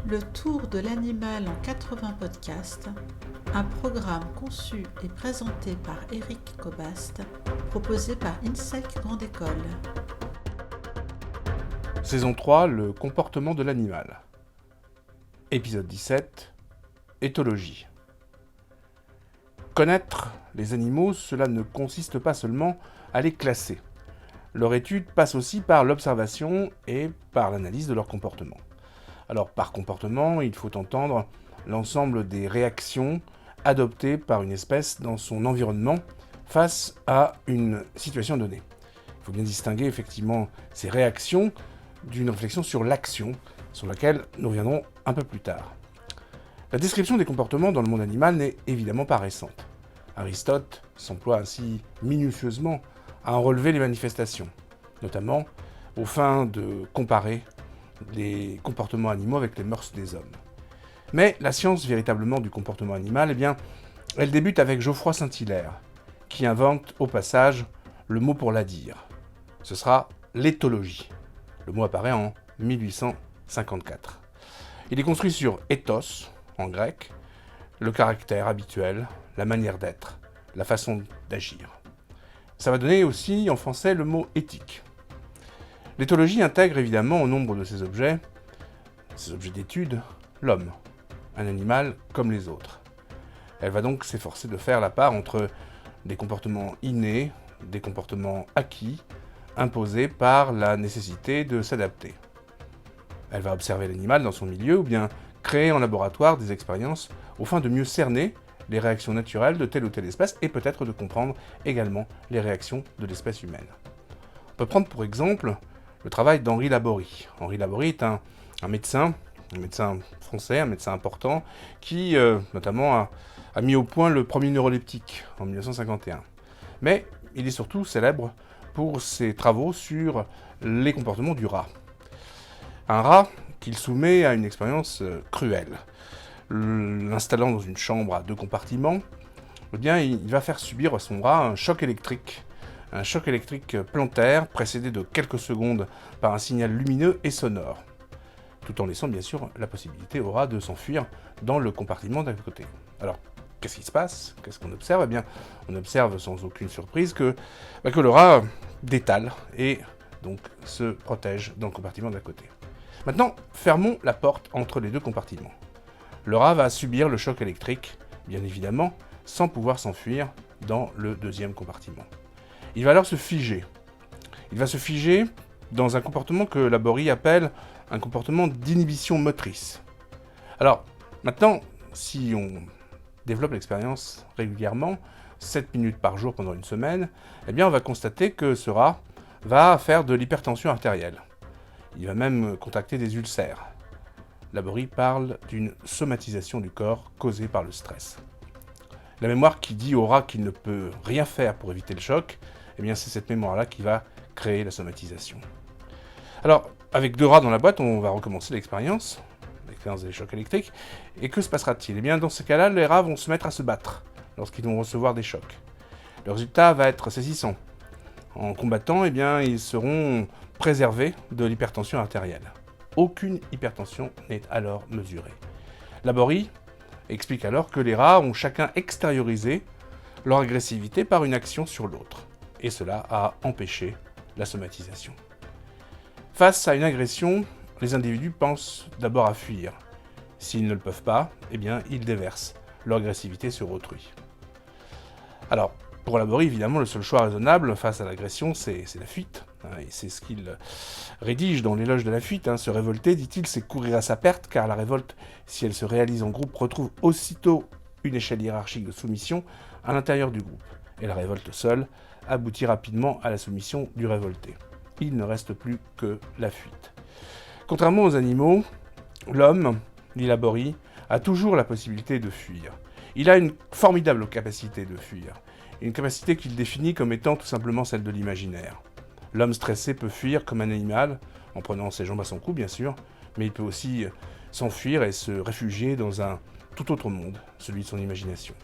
Le tour de l'animal en 80 podcasts, un programme conçu et présenté par Eric Cobast, proposé par INSEC Grande École. Saison 3, le comportement de l'animal. Épisode 17, éthologie. Connaître les animaux, cela ne consiste pas seulement à les classer. Leur étude passe aussi par l'observation et par l'analyse de leur comportement. Alors par comportement, il faut entendre l'ensemble des réactions adoptées par une espèce dans son environnement face à une situation donnée. Il faut bien distinguer effectivement ces réactions d'une réflexion sur l'action, sur laquelle nous reviendrons un peu plus tard. La description des comportements dans le monde animal n'est évidemment pas récente. Aristote s'emploie ainsi minutieusement à en relever les manifestations, notamment aux fins de comparer les comportements animaux avec les mœurs des hommes. Mais la science véritablement du comportement animal, elle débute avec Geoffroy Saint-Hilaire, qui invente au passage le mot pour la dire. Ce sera l'éthologie. Le mot apparaît en 1854. Il est construit sur ethos, en grec, le caractère habituel, la manière d'être, la façon d'agir. Ça va donner aussi en français le mot éthique. L'éthologie intègre évidemment au nombre de ces objets d'étude, l'homme, un animal comme les autres. Elle va donc s'efforcer de faire la part entre des comportements innés, des comportements acquis, imposés par la nécessité de s'adapter. Elle va observer l'animal dans son milieu ou bien créer en laboratoire des expériences aux fins de mieux cerner les réactions naturelles de telle ou telle espèce et peut-être de comprendre également les réactions de l'espèce humaine. On peut prendre pour exemple le travail d'Henri Laborie. Henri Laborie est un médecin français, un médecin important, qui notamment a mis au point le premier neuroleptique en 1951. Mais il est surtout célèbre pour ses travaux sur les comportements du rat. Un rat qu'il soumet à une expérience cruelle. L'installant dans une chambre à 2 compartiments, il va faire subir à son rat un choc électrique plantaire précédé de quelques secondes par un signal lumineux et sonore, tout en laissant bien sûr la possibilité au rat de s'enfuir dans le compartiment d'à côté. Alors, qu'est-ce qui se passe? Qu'est-ce qu'on observe? On observe sans aucune surprise que le rat détale et donc se protège dans le compartiment d'à côté. Maintenant, fermons la porte entre les 2 compartiments. Le rat va subir le choc électrique, bien évidemment, sans pouvoir s'enfuir dans le 2e compartiment. Il va alors se figer. Il va se figer dans un comportement que Laborie appelle un comportement d'inhibition motrice. Alors, maintenant, si on développe l'expérience régulièrement, 7 minutes par jour pendant une semaine, on va constater que ce rat va faire de l'hypertension artérielle. Il va même contracter des ulcères. Laborie parle d'une somatisation du corps causée par le stress. La mémoire qui dit au rat qu'il ne peut rien faire pour éviter le choc, c'est cette mémoire-là qui va créer la somatisation. Alors, avec 2 rats dans la boîte, on va recommencer l'expérience des chocs électriques. Et que se passera-t-il? Dans ces cas-là, les rats vont se mettre à se battre lorsqu'ils vont recevoir des chocs. Le résultat va être saisissant. En combattant, ils seront préservés de l'hypertension artérielle. Aucune hypertension n'est alors mesurée. Laborie explique alors que les rats ont chacun extériorisé leur agressivité par une action sur l'autre. Et cela a empêché la somatisation. Face à une agression, les individus pensent d'abord à fuir. S'ils ne le peuvent pas, ils déversent leur agressivité sur autrui. Alors, pour Laborie, évidemment, le seul choix raisonnable face à l'agression, c'est la fuite. Et c'est ce qu'il rédige dans l'éloge de la fuite. Se révolter, dit-il, c'est courir à sa perte, car la révolte, si elle se réalise en groupe, retrouve aussitôt une échelle hiérarchique de soumission à l'intérieur du groupe. Et la révolte seule aboutit rapidement à la soumission du révolté. Il ne reste plus que la fuite. Contrairement aux animaux, l'homme, dit Laborie, a toujours la possibilité de fuir. Il a une formidable capacité de fuir. Une capacité qu'il définit comme étant tout simplement celle de l'imaginaire. L'homme stressé peut fuir comme un animal, en prenant ses jambes à son cou bien sûr, mais il peut aussi s'enfuir et se réfugier dans un tout autre monde, celui de son imagination.